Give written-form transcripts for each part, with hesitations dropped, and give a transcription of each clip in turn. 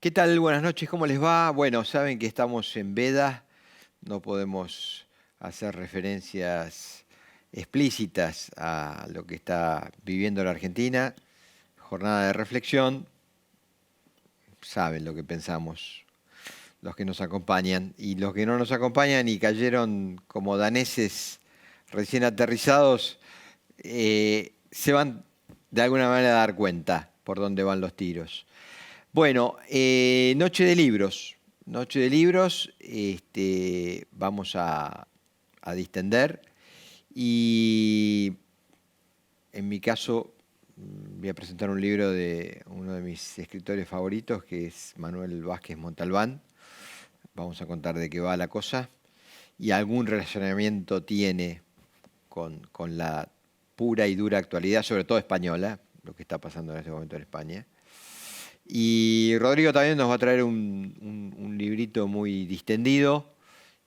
¿Qué tal? Buenas noches, ¿cómo les va? Bueno, saben que estamos en veda, no podemos hacer referencias explícitas a lo que está viviendo la Argentina. Jornada de reflexión, saben lo que pensamos los que nos acompañan y los que no nos acompañan y cayeron como daneses recién aterrizados, se van de alguna manera a dar cuenta por dónde van los tiros. Bueno, Noche de Libros. Noche de Libros, vamos a distender y en mi caso voy a presentar un libro de uno de mis escritores favoritos, que es Manuel Vázquez Montalbán. Vamos a contar de qué va la cosa y algún relacionamiento tiene con la pura y dura actualidad, sobre todo española, lo que está pasando en este momento en España. Y Rodrigo también nos va a traer un librito muy distendido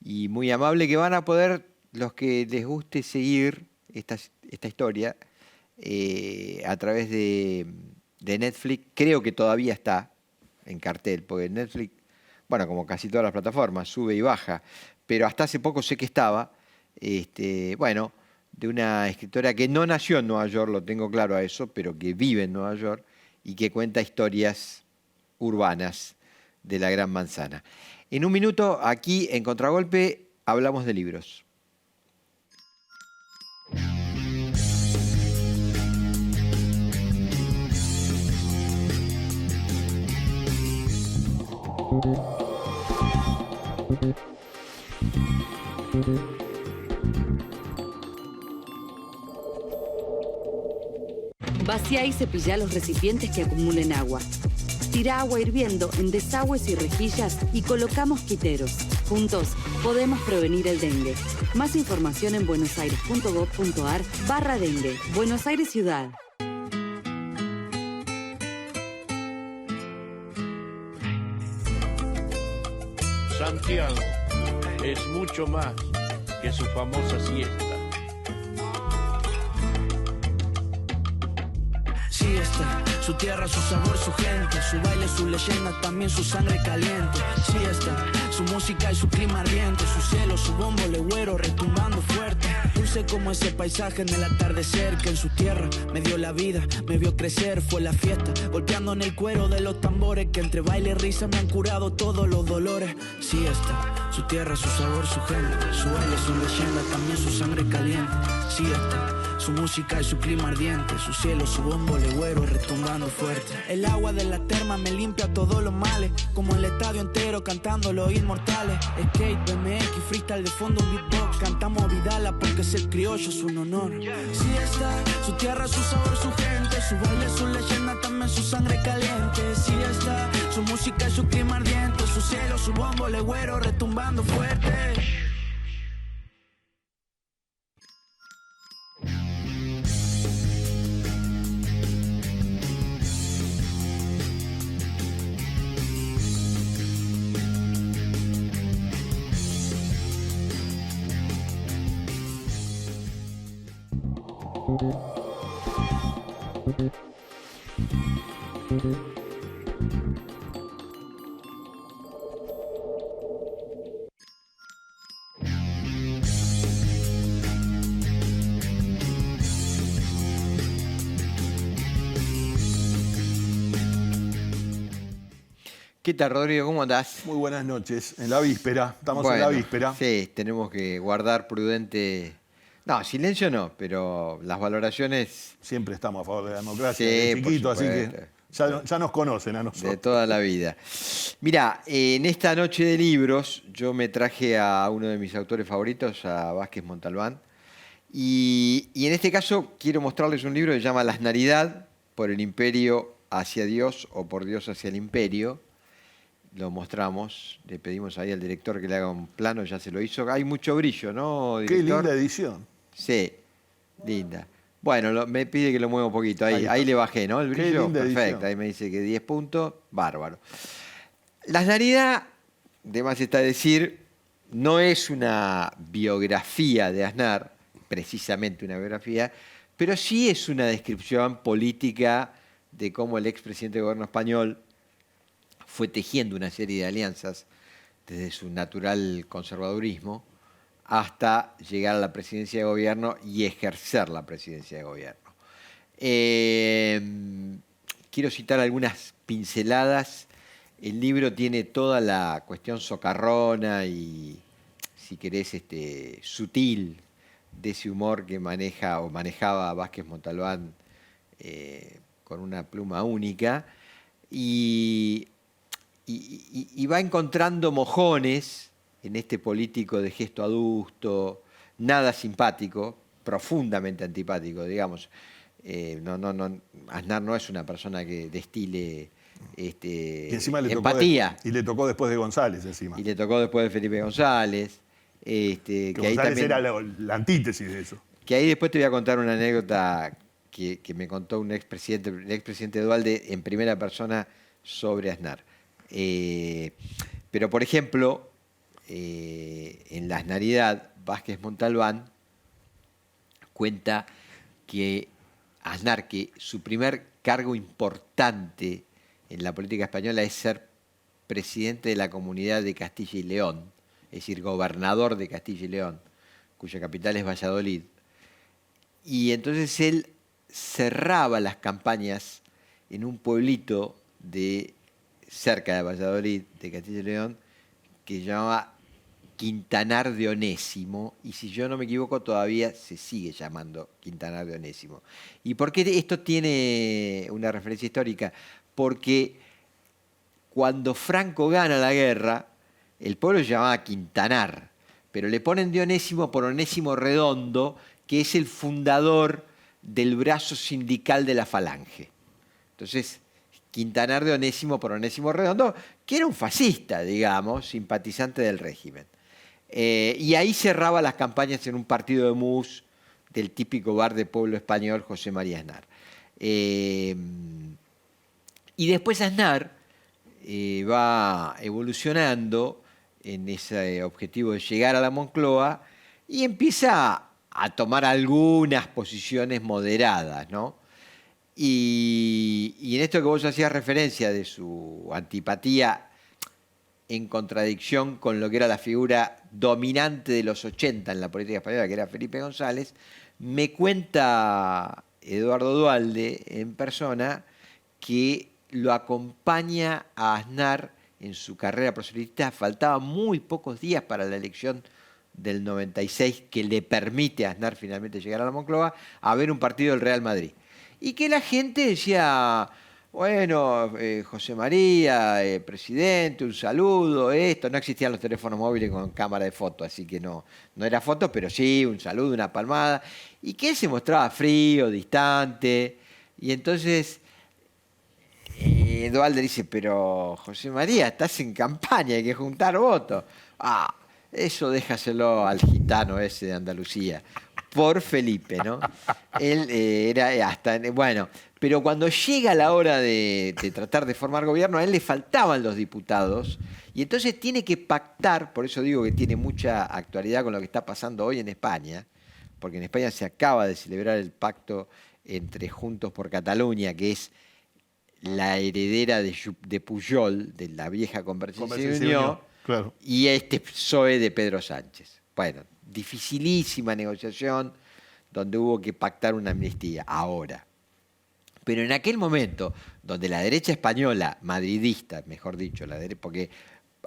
y muy amable que van a poder, los que les guste seguir esta historia, a través de Netflix. Creo que todavía está en cartel, porque Netflix, bueno, como casi todas las plataformas, sube y baja, pero hasta hace poco sé que estaba, bueno, de una escritora que no nació en Nueva York, lo tengo claro a eso, pero que vive en Nueva York y que cuenta historias urbanas de la Gran Manzana. En un minuto, aquí en Contragolpe, hablamos de libros. Vacía y cepilla los recipientes que acumulen agua. Tira agua hirviendo en desagües y rejillas y coloca mosquiteros. Juntos podemos prevenir el dengue. Más información en buenosaires.gov.ar/dengue. Buenos Aires Ciudad. Santiago es mucho más que su famosa siesta. Siesta, su tierra, su sabor, su gente, su baile, su leyenda, también su sangre caliente. Siesta, su música y su clima ardiente, su cielo, su bombo legüero retumbando fuerte. Dulce como ese paisaje en el atardecer que en su tierra me dio la vida, me vio crecer. Fue la fiesta, golpeando en el cuero de los tambores que entre baile y risa me han curado todos los dolores. Siesta, su tierra, su sabor, su gente, su baile, su leyenda, también su sangre caliente. Siesta, su música y su clima ardiente, su cielo, su bombo legüero retumbando fuerte. El agua de la terma me limpia todos los males, como el estadio entero cantando los inmortales. Skate, BMX, freestyle de fondo, un beatbox. Cantamos Vidala porque es el criollo, es un honor. Siesta, su tierra, su sabor, su gente, su baile, su leyenda, también su sangre caliente. Siesta, su música y su clima ardiente, su cielo, su bombo legüero retumbando fuerte. ¿Qué tal, Rodrigo? ¿Cómo andás? Muy buenas noches. En la víspera, estamos en la Bueno, víspera. sí, tenemos que guardar prudente. No, silencio no, pero las valoraciones Siempre estamos a favor de la democracia, Sí, de por chiquito, así supuesto. que ya nos conocen a de nosotros. toda la vida. Mirá, en esta noche de libros yo me traje a uno de mis autores favoritos, a Vázquez Montalbán, y en este caso quiero mostrarles un libro que se llama Las Naridad, por el imperio hacia Dios o por Dios hacia el imperio. Lo mostramos, le pedimos ahí al director que le haga un plano, ya se lo hizo. Hay mucho brillo, ¿no, Qué director? linda edición. Sí, linda. Bueno, me pide que lo mueva un poquito. Ahí le bajé, ¿no? El Qué brillo. linda Perfecto. edición. Ahí me dice que 10 puntos. Bárbaro. Las Naridad, de más está decir, no es una biografía de Aznar, precisamente una biografía, pero sí es una descripción política de cómo el expresidente del gobierno español fue tejiendo una serie de alianzas desde su natural conservadurismo hasta llegar a la presidencia de gobierno y ejercer la presidencia de gobierno. Quiero citar algunas pinceladas. El libro tiene toda la cuestión socarrona y, si querés, sutil de ese humor que maneja o manejaba Vázquez Montalbán con una pluma única. Y va encontrando mojones en este político de gesto adusto, nada simpático, profundamente antipático, digamos. Aznar no es una persona que destile Y encima empatía. Y le tocó después de González, encima. Y le tocó después de Felipe González. que ahí González también, era la antítesis de eso. que ahí después te voy a contar una anécdota que me contó el expresidente Duhalde en primera persona sobre Aznar. Pero, por ejemplo, en la Aznaridad, Vázquez Montalbán cuenta que Aznar, que su primer cargo importante en la política española es ser presidente de la Comunidad de Castilla y León, es decir, gobernador de Castilla y León, cuya capital es Valladolid. Y entonces él cerraba las campañas en un pueblito cerca de Valladolid, de Castilla y León, que se llamaba Quintanar de Onésimo, y si yo no me equivoco todavía se sigue llamando Quintanar de Onésimo. ¿Y por qué esto tiene una referencia histórica? Porque cuando Franco gana la guerra, el pueblo se llamaba Quintanar, pero le ponen de Onésimo por Onésimo Redondo, que es el fundador del brazo sindical de la Falange. Entonces, Quintanar de Onésimo por Onésimo Redondo, que era un fascista, digamos, simpatizante del régimen. Y ahí cerraba las campañas en un partido de mus del típico bar de pueblo español José María Aznar. Y después Aznar va evolucionando en ese objetivo de llegar a la Moncloa y empieza a tomar algunas posiciones moderadas, ¿no? Y en esto que vos hacías referencia de su antipatía en contradicción con lo que era la figura dominante de los 80 en la política española, que era Felipe González, me cuenta Eduardo Duhalde en persona que lo acompaña a Aznar en su carrera proselitista. Faltaban muy pocos días para la elección del 96 que le permite a Aznar finalmente llegar a la Moncloa a ver un partido del Real Madrid. Y que la gente decía, bueno, José María, presidente, un saludo, esto. No existían los teléfonos móviles con cámara de foto, así que no era foto, pero sí, un saludo, una palmada. Y que él se mostraba frío, distante. Y entonces Duhalde dice, pero José María, estás en campaña, hay que juntar votos. Eso déjaselo al gitano ese de Andalucía. Por Felipe, ¿no? Él era hasta... Bueno, pero cuando llega la hora de tratar de formar gobierno, a él le faltaban los diputados y entonces tiene que pactar, por eso digo que tiene mucha actualidad con lo que está pasando hoy en España, porque en España se acaba de celebrar el pacto entre Juntos por Cataluña, que es la heredera de Pujol, de la vieja Convergencia y Unió, claro. Y este PSOE de Pedro Sánchez. Bueno, dificilísima negociación donde hubo que pactar una amnistía, ahora. Pero en aquel momento, donde la derecha española, madridista, mejor dicho, porque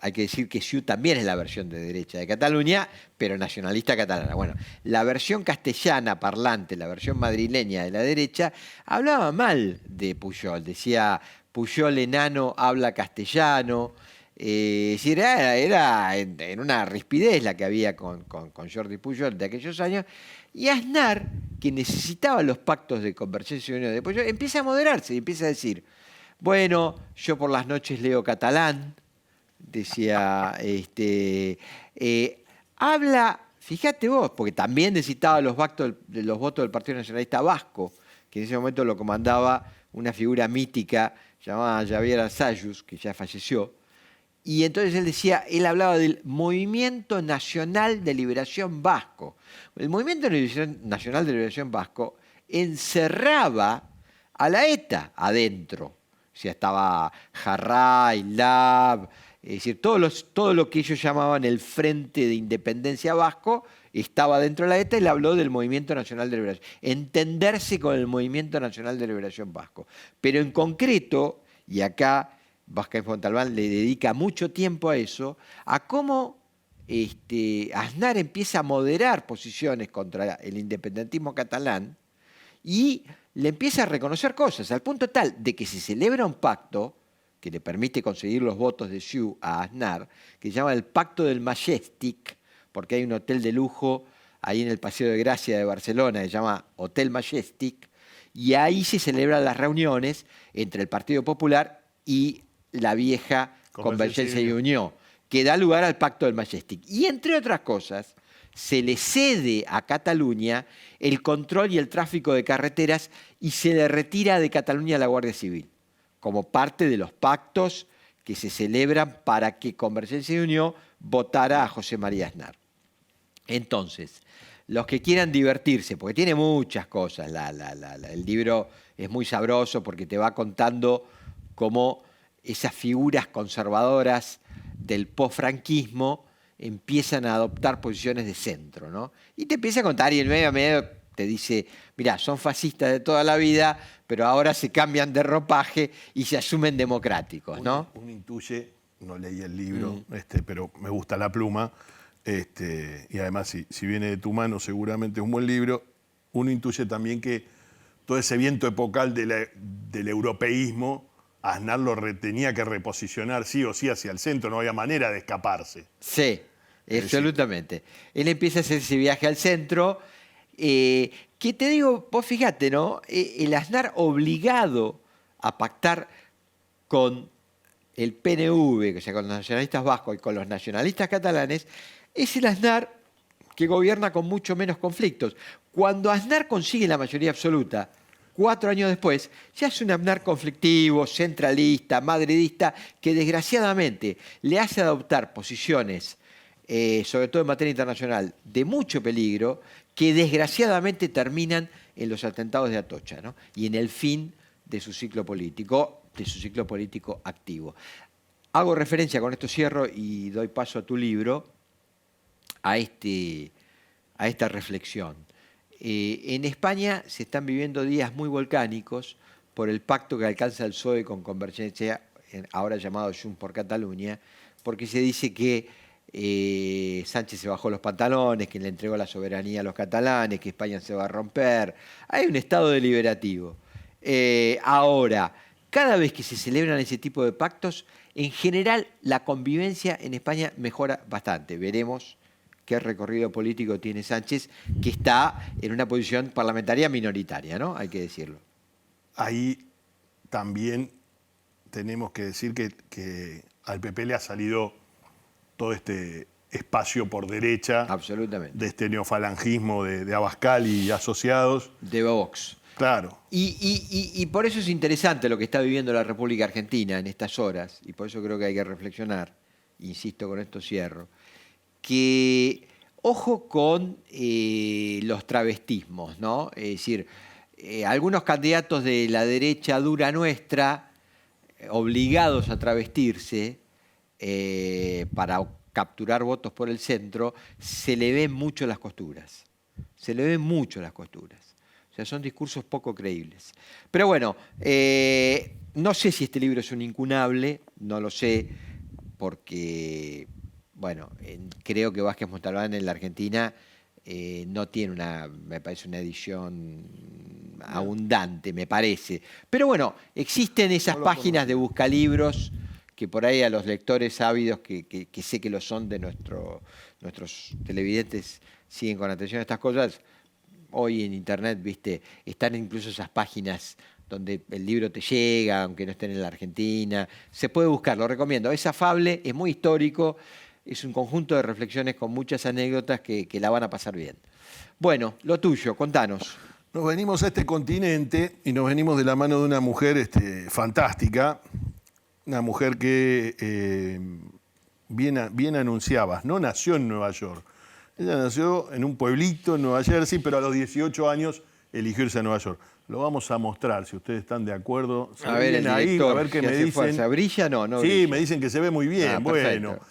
hay que decir que Ciu también es la versión de derecha de Cataluña, pero nacionalista catalana. Bueno, la versión castellana parlante, la versión madrileña de la derecha, hablaba mal de Pujol. Decía, Pujol enano habla castellano. Es decir, era en una rispidez la que había con Jordi Pujol de aquellos años. Y Aznar, que necesitaba los pactos de Convergencia y Unión de Pujol, empieza a moderarse y empieza a decir, bueno, yo por las noches leo catalán, decía, habla, fíjate vos, porque también necesitaba los votos del Partido Nacionalista Vasco, que en ese momento lo comandaba una figura mítica llamada Javier Arzallus, que ya falleció. Y entonces él hablaba del Movimiento Nacional de Liberación Vasco. El Movimiento Nacional de Liberación Vasco encerraba a la ETA adentro. sea, estaba Jarrah, Lab, es decir, todo lo que ellos llamaban el Frente de Independencia Vasco estaba dentro de la ETA. Él habló del Movimiento Nacional de Liberación, entenderse con el Movimiento Nacional de Liberación Vasco. Pero en concreto, y acá Vázquez Montalbán le dedica mucho tiempo a eso, a cómo Aznar empieza a moderar posiciones contra el independentismo catalán y le empieza a reconocer cosas, al punto tal de que se celebra un pacto que le permite conseguir los votos de Ciu a Aznar, que se llama el Pacto del Majestic, porque hay un hotel de lujo ahí en el Paseo de Gracia de Barcelona, que se llama Hotel Majestic, y ahí se celebran las reuniones entre el Partido Popular y la vieja Convergencia y Unió, que da lugar al Pacto del Majestic. Y entre otras cosas, se le cede a Cataluña el control y el tráfico de carreteras y se le retira de Cataluña a la Guardia Civil, como parte de los pactos que se celebran para que Convergencia y Unió votara a José María Aznar. Entonces, los que quieran divertirse, porque tiene muchas cosas, el libro es muy sabroso porque te va contando cómo esas figuras conservadoras del posfranquismo empiezan a adoptar posiciones de centro, ¿no? Y te empieza a contar y en medio a medio te dice, mirá, son fascistas de toda la vida, pero ahora se cambian de ropaje y se asumen democráticos, ¿no? Uno intuye, no leí el libro, pero me gusta la pluma, y además si viene de tu mano seguramente es un buen libro. Uno intuye también que todo ese viento epocal del europeísmo, Aznar lo tenía que reposicionar sí o sí hacia el centro, no había manera de escaparse. Sí, absolutamente. Él empieza a hacer ese viaje al centro, que te digo, vos fíjate, ¿no? El Aznar obligado a pactar con el PNV, o sea, con los nacionalistas vascos y con los nacionalistas catalanes, es el Aznar que gobierna con mucho menos conflictos. Cuando Aznar consigue la mayoría absoluta, 4 años después, ya es un Aznar conflictivo, centralista, madridista, que desgraciadamente le hace adoptar posiciones, sobre todo en materia internacional, de mucho peligro, que desgraciadamente terminan en los atentados de Atocha, ¿no? Y en el fin de su ciclo político activo. Hago referencia, con esto cierro y doy paso a tu libro, a esta reflexión. En España se están viviendo días muy volcánicos por el pacto que alcanza el PSOE con Convergencia, ahora llamado Junts por Cataluña, porque se dice que Sánchez se bajó los pantalones, que le entregó la soberanía a los catalanes, que España se va a romper. Hay un estado deliberativo. Ahora, cada vez que se celebran ese tipo de pactos, en general la convivencia en España mejora bastante. Veremos qué recorrido político tiene Sánchez, que está en una posición parlamentaria minoritaria, ¿no? Hay que decirlo. Ahí también tenemos que decir que al PP le ha salido todo este espacio por derecha. Absolutamente. De este neofalangismo de Abascal y asociados. De Vox. Claro. Y por eso es interesante lo que está viviendo la República Argentina en estas horas, y por eso creo que hay que reflexionar, insisto, con esto cierro, que ojo con los travestismos, ¿no? Es decir, algunos candidatos de la derecha dura nuestra, obligados a travestirse para capturar votos por el centro, se le ven mucho las costuras. Se le ven mucho las costuras. O sea, son discursos poco creíbles. Pero bueno, no sé si este libro es un incunable, no lo sé, porque, bueno, creo que Vázquez Montalbán en la Argentina no tiene me parece, una edición abundante, me parece. Pero bueno, existen esas páginas de buscalibros que por ahí a los lectores ávidos, que sé que lo son de nuestros televidentes, siguen con atención a estas cosas. Hoy en internet, viste, están incluso esas páginas donde el libro te llega, aunque no estén en la Argentina. Se puede buscar, lo recomiendo. Es afable, es muy histórico, es un conjunto de reflexiones con muchas anécdotas que la van a pasar bien. Bueno, lo tuyo, contanos. Nos venimos a este continente y nos venimos de la mano de una mujer fantástica, una mujer que bien anunciabas, no nació en Nueva York. Ella nació en un pueblito en Nueva Jersey, pero a los 18 años eligió irse a Nueva York. Lo vamos a mostrar, si ustedes están de acuerdo. A ver, el ahí, director, a ver qué si me hace dicen. fuerza. ¿Brilla? No, no Sí, brilla. me dicen que se ve muy bien. Ah, Bueno, perfecto.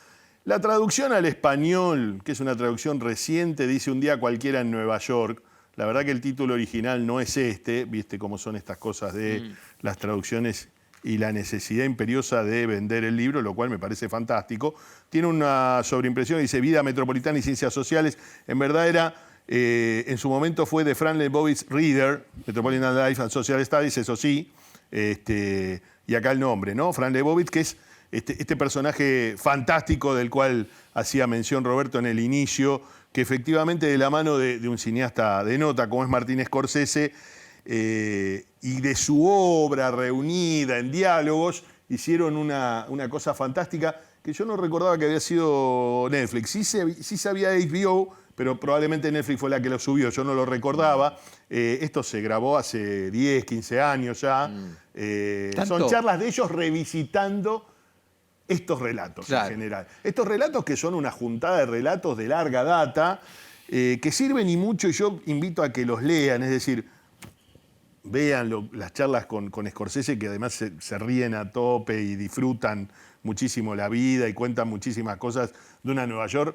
la traducción al español, que es una traducción reciente, dice Un día cualquiera en Nueva York. La verdad que el título original no es este, viste cómo son estas cosas de las traducciones y la necesidad imperiosa de vender el libro, lo cual me parece fantástico. Tiene una sobreimpresión que dice Vida Metropolitana y Ciencias Sociales. En verdad era, en su momento fue de Frank Lebowitz Reader, Metropolitan Life and Social Studies, eso sí. Y acá el nombre, ¿no? Frank Lebowitz, que es este personaje fantástico del cual hacía mención Roberto en el inicio, que efectivamente de la mano de un cineasta de nota como es Martin Scorsese, y de su obra reunida en diálogos, hicieron una cosa fantástica que yo no recordaba que había sido Netflix. Sí sabía HBO, pero probablemente Netflix fue la que lo subió, yo no lo recordaba. Esto se grabó hace 10, 15 años ya. Son charlas de ellos revisitando estos relatos, claro, en general. Estos relatos que son una juntada de relatos de larga data, que sirven y mucho, y yo invito a que los lean, es decir, vean las charlas con Scorsese, que además se ríen a tope y disfrutan muchísimo la vida y cuentan muchísimas cosas de una Nueva York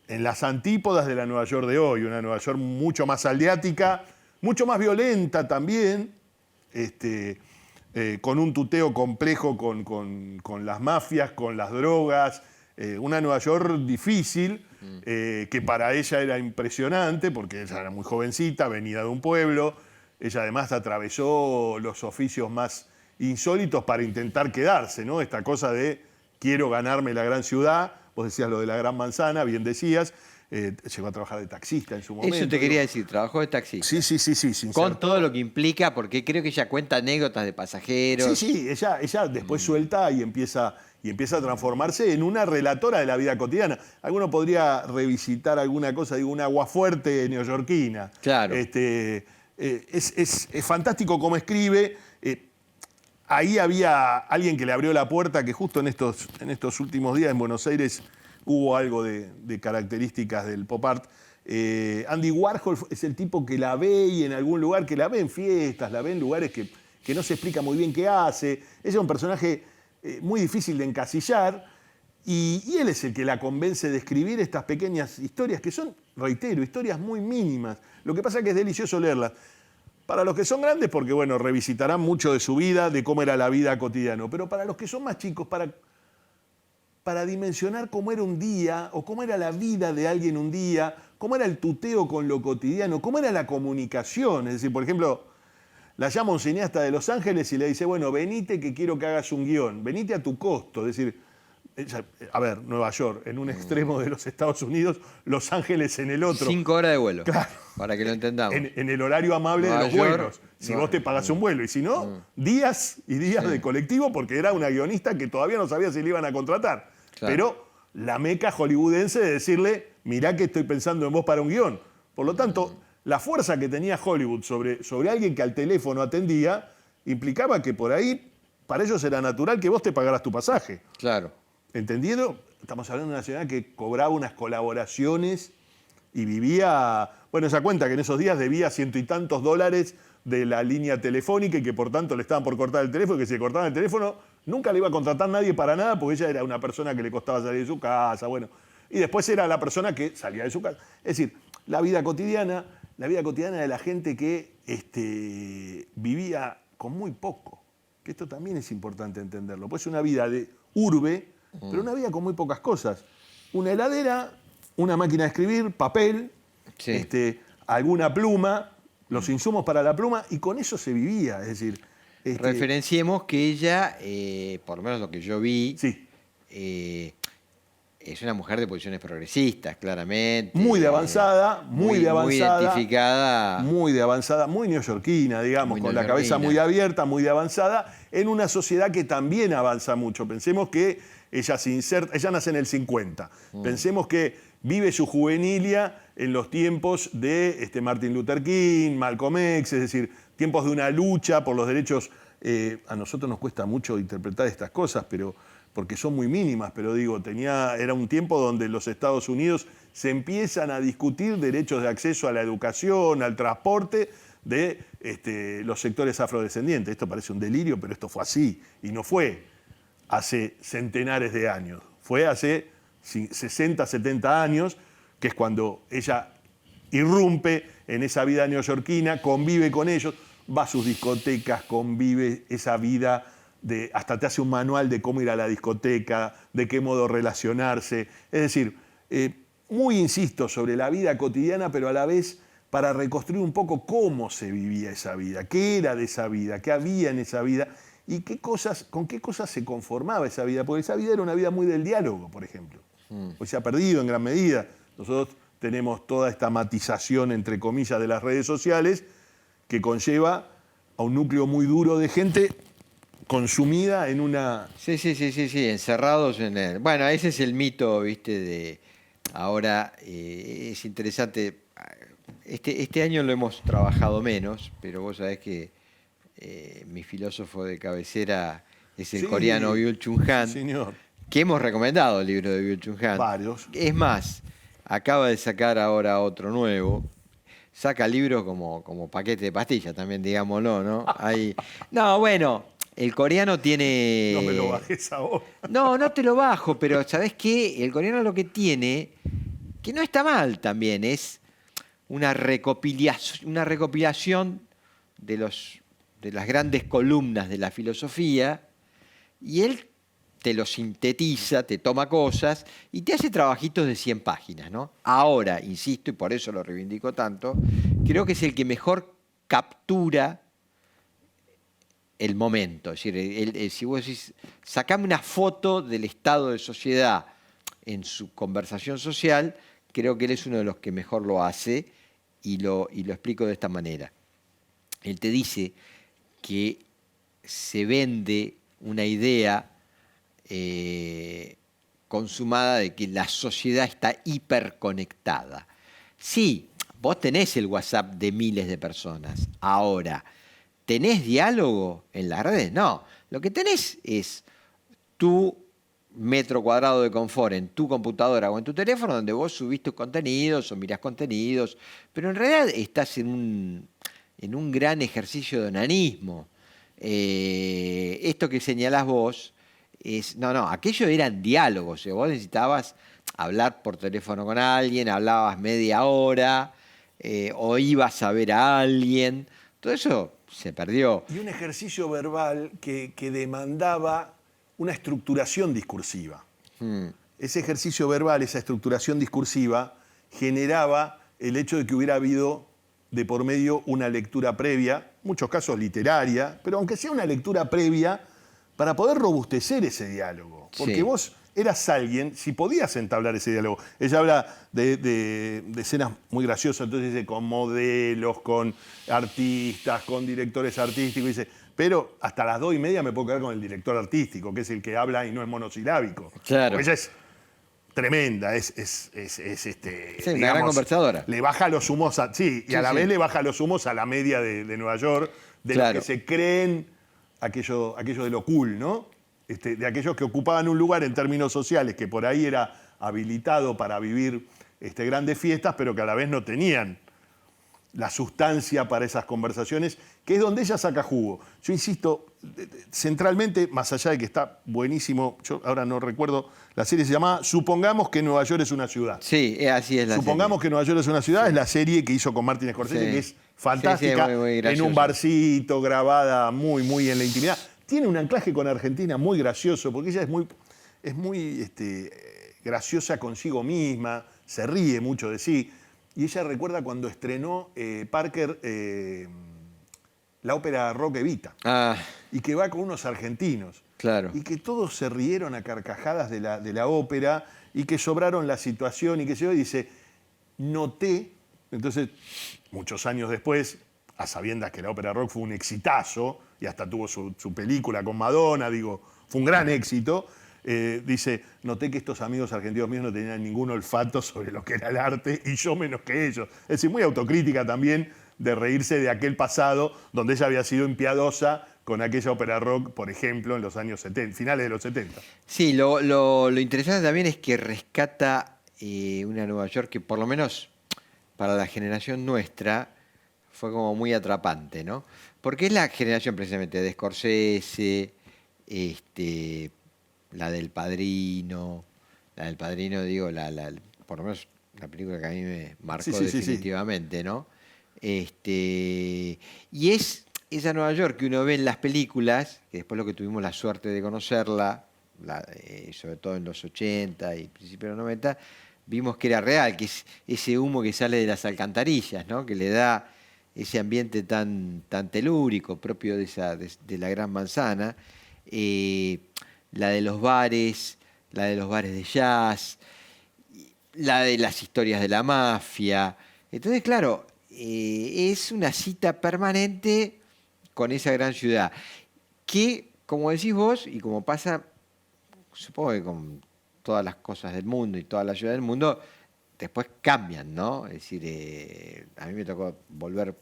en las antípodas de la Nueva York de hoy, una Nueva York mucho más aldeática, mucho más violenta también, con un tuteo complejo con las mafias, con las drogas, una Nueva York difícil, que para ella era impresionante, porque ella era muy jovencita, venida de un pueblo. Ella además atravesó los oficios más insólitos para intentar quedarse, ¿no? Esta cosa de quiero ganarme la gran ciudad, vos decías lo de la gran manzana, bien decías, llegó a trabajar de taxista en su momento. Eso te quería decir, trabajó de taxista. Sí. Con todo lo que implica, porque creo que ella cuenta anécdotas de pasajeros. Sí, ella después suelta y empieza a transformarse en una relatora de la vida cotidiana. Alguno podría revisitar alguna cosa, digo, una aguafuerte neoyorquina. Claro. Es fantástico cómo escribe. Ahí había alguien que le abrió la puerta, que justo en estos últimos días en Buenos Aires hubo algo de características del pop art. Andy Warhol es el tipo que la ve y en algún lugar, que la ve en fiestas, la ve en lugares que no se explica muy bien qué hace. Ella es un personaje muy difícil de encasillar y él es el que la convence de escribir estas pequeñas historias que son, reitero, historias muy mínimas. Lo que pasa es que es delicioso leerlas. Para los que son grandes, porque bueno, revisitarán mucho de su vida, de cómo era la vida cotidiana, pero para los que son más chicos, para dimensionar cómo era un día, o cómo era la vida de alguien un día, cómo era el tuteo con lo cotidiano, cómo era la comunicación. Es decir, por ejemplo, la llama un cineasta de Los Ángeles y le dice, bueno, venite que quiero que hagas un guión, venite a tu costo. Es decir, a ver, Nueva York en un extremo de los Estados Unidos, Los Ángeles en el otro. 5 horas de vuelo, claro, para que lo entendamos. En el horario amable Nueva de los York, vuelos. Si vos te pagás un vuelo, y si no, días y días de colectivo, porque era una guionista que todavía no sabía si le iban a contratar. Claro. Pero la meca hollywoodense de decirle, mirá que estoy pensando en vos para un guión. Por lo tanto, la fuerza que tenía Hollywood sobre alguien que al teléfono atendía implicaba que por ahí, para ellos era natural que vos te pagaras tu pasaje. Claro. ¿Entendiendo? Estamos hablando de una ciudad que cobraba unas colaboraciones y vivía, bueno, esa cuenta que en esos días debía $100 y tantos de la línea telefónica y que por tanto le estaban por cortar el teléfono, y que si le cortaban el teléfono nunca le iba a contratar nadie para nada porque ella era una persona que le costaba salir de su casa, bueno. Y después era la persona que salía de su casa. Es decir, la vida cotidiana de la gente que vivía con muy poco. Que esto también es importante entenderlo. Pues es una vida de urbe, pero una vida con muy pocas cosas. Una heladera, una máquina de escribir, papel, sí, alguna pluma, los insumos para la pluma, y con eso se vivía. Es decir, referenciemos que ella, por lo menos lo que yo vi, sí, es una mujer de posiciones progresistas, claramente. Muy de avanzada, muy de avanzada. Muy identificada. Muy de avanzada, muy neoyorquina, digamos, con la cabeza muy abierta, muy de avanzada, en una sociedad que también avanza mucho. Pensemos que ella nace en el 50. Pensemos que vive su juvenilia en los tiempos de Martin Luther King, Malcolm X, es decir, tiempos de una lucha por los derechos. A nosotros nos cuesta mucho interpretar estas cosas, porque son muy mínimas, pero digo, era un tiempo donde en los Estados Unidos se empiezan a discutir derechos de acceso a la educación, al transporte, de los sectores afrodescendientes. Esto parece un delirio, pero esto fue así. Y no fue hace centenares de años. Fue hace 60, 70 años, que es cuando ella irrumpe en esa vida neoyorquina, convive con ellos, va a sus discotecas, convive esa vida, hasta te hace un manual de cómo ir a la discoteca, de qué modo relacionarse. Es decir, muy insisto sobre la vida cotidiana, pero a la vez para reconstruir un poco cómo se vivía esa vida, qué era de esa vida, qué había en esa vida y con qué cosas se conformaba esa vida, porque esa vida era una vida muy del diálogo, por ejemplo. Hoy se ha perdido en gran medida. Nosotros tenemos toda esta matización, entre comillas, de las redes sociales que conlleva a un núcleo muy duro de gente consumida en una... Sí, encerrados en el... Bueno, ese es el mito, ¿viste? De ahora es interesante. Este año lo hemos trabajado menos, pero vos sabés que mi filósofo de cabecera es el coreano Byul-Chul Han, señor, que hemos recomendado el libro de Byul-Chul Han. Varios. Es más, acaba de sacar ahora otro nuevo. Saca libros como paquete de pastillas también, digámoslo, ¿no? No, bueno, el coreano tiene... No me lo bajes ahora. No te lo bajo, pero ¿sabés qué? El coreano lo que tiene, que no está mal también, es una recopilación de las grandes columnas de la filosofía, y él te lo sintetiza, te toma cosas y te hace trabajitos de 100 páginas, ¿no? Ahora, insisto, y por eso lo reivindico tanto, creo que es el que mejor captura el momento. Es decir, si vos decís, sacame una foto del estado de sociedad en su conversación social, creo que él es uno de los que mejor lo hace y lo explico de esta manera. Él te dice que se vende una idea consumada de que la sociedad está hiperconectada. Sí, vos tenés el WhatsApp de miles de personas. Ahora, ¿tenés diálogo en las redes? No. Lo que tenés es tu metro cuadrado de confort en tu computadora o en tu teléfono, donde vos subís tus contenidos o mirás contenidos, pero en realidad estás en un gran ejercicio de onanismo. Esto que señalás vos aquello eran diálogos. Vos necesitabas hablar por teléfono con alguien, hablabas media hora, o ibas a ver a alguien. Todo eso se perdió. Y un ejercicio verbal que demandaba una estructuración discursiva. Ese ejercicio verbal, esa estructuración discursiva, generaba el hecho de que hubiera habido de por medio una lectura previa, en muchos casos literaria, pero aunque sea una lectura previa, para poder robustecer ese diálogo. Porque vos eras alguien, si podías entablar ese diálogo. Ella habla de escenas muy graciosas, entonces dice, con modelos, con artistas, con directores artísticos, dice, pero hasta las 2:30 me puedo quedar con el director artístico, que es el que habla y no es monosilábico. Claro. Porque ella es tremenda, es una gran conversadora. Le baja los humos y a la vez le baja los humos a la media de Nueva York, de los que se creen aquello de lo cool, ¿no? De aquellos que ocupaban un lugar en términos sociales que por ahí era habilitado para vivir grandes fiestas, pero que a la vez no tenían la sustancia para esas conversaciones, que es donde ella saca jugo. Yo insisto, centralmente, más allá de que está buenísimo, yo ahora no recuerdo, la serie se llama Supongamos que Nueva York es una ciudad. Sí, así es la Supongamos que Nueva York es una ciudad, es la serie que hizo con Martin Scorsese, que es fantástica, muy en un barcito, grabada muy en la intimidad. Tiene un anclaje con Argentina muy gracioso, porque ella es muy graciosa consigo misma, se ríe mucho de sí. Y ella recuerda cuando estrenó Parker la ópera rock Evita. Y que va con unos argentinos. Claro. Y que todos se rieron a carcajadas de la ópera y que sobraron la situación y que se ve y dice, noté, entonces, muchos años después, a sabiendas que la ópera rock fue un exitazo y hasta tuvo su película con Madonna, fue un gran éxito. Dice, noté que estos amigos argentinos míos no tenían ningún olfato sobre lo que era el arte y yo menos que ellos. Es decir, muy autocrítica también de reírse de aquel pasado donde ella había sido impiadosa con aquella ópera rock, por ejemplo, en los años 70, finales de los 70. Sí, lo interesante también es que rescata una Nueva York que por lo menos para la generación nuestra fue como muy atrapante, ¿no? Porque es la generación precisamente de Scorsese, la del Padrino, digo, por lo menos la película que a mí me marcó Sí. definitivamente, ¿no? Y es esa Nueva York que uno ve en las películas, que después lo que tuvimos la suerte de conocerla, sobre todo en los 80 y principios de los 90, vimos que era real, que es ese humo que sale de las alcantarillas, ¿no? Que le da ese ambiente tan telúrico propio de la Gran Manzana, la de los bares de jazz, la de las historias de la mafia. Entonces, claro, es una cita permanente con esa gran ciudad, que, como decís vos, y como pasa, supongo que con todas las cosas del mundo y todas las ciudades del mundo, después cambian, ¿no? Es decir, a mí me tocó volver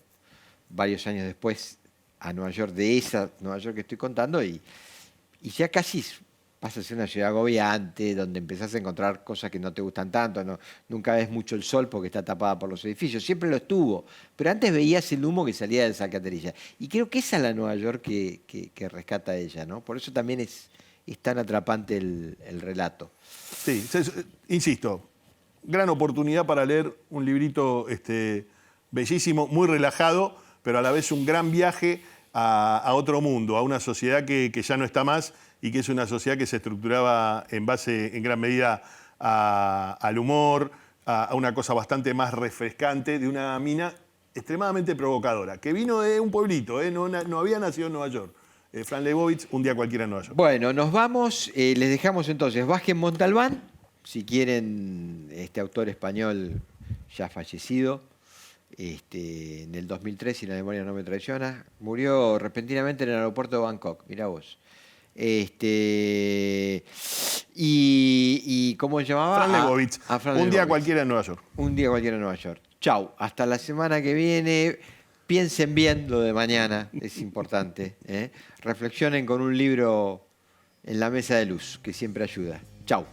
varios años después a Nueva York, de esa Nueva York que estoy contando, y ya casi pasa a ser una ciudad agobiante, donde empezás a encontrar cosas que no te gustan tanto, nunca ves mucho el sol porque está tapada por los edificios, siempre lo estuvo, pero antes veías el humo que salía de esa alcantarilla. Y creo que esa es la Nueva York que rescata ella, ¿no? Por eso también es tan atrapante el relato. Sí, insisto, gran oportunidad para leer un librito bellísimo, muy relajado, pero a la vez un gran viaje a otro mundo, a una sociedad que ya no está más y que es una sociedad que se estructuraba en base, en gran medida, al humor, a una cosa bastante más refrescante, de una mina extremadamente provocadora, que vino de un pueblito, no había nacido en Nueva York. Fran Lebowitz, Un día cualquiera en Nueva York. Bueno, nos vamos, les dejamos entonces Vázquez Montalbán, si quieren, este autor español ya fallecido, en el 2003, si la memoria no me traiciona, murió repentinamente en el aeropuerto de Bangkok, mirá vos. Y ¿cómo se llamaba? Fran Lebowitz, Un día cualquiera en Nueva York. Un día cualquiera en Nueva York. Chau, hasta la semana que viene. Piensen bien lo de mañana, es importante. Reflexionen con un libro en la mesa de luz, que siempre ayuda. Chau.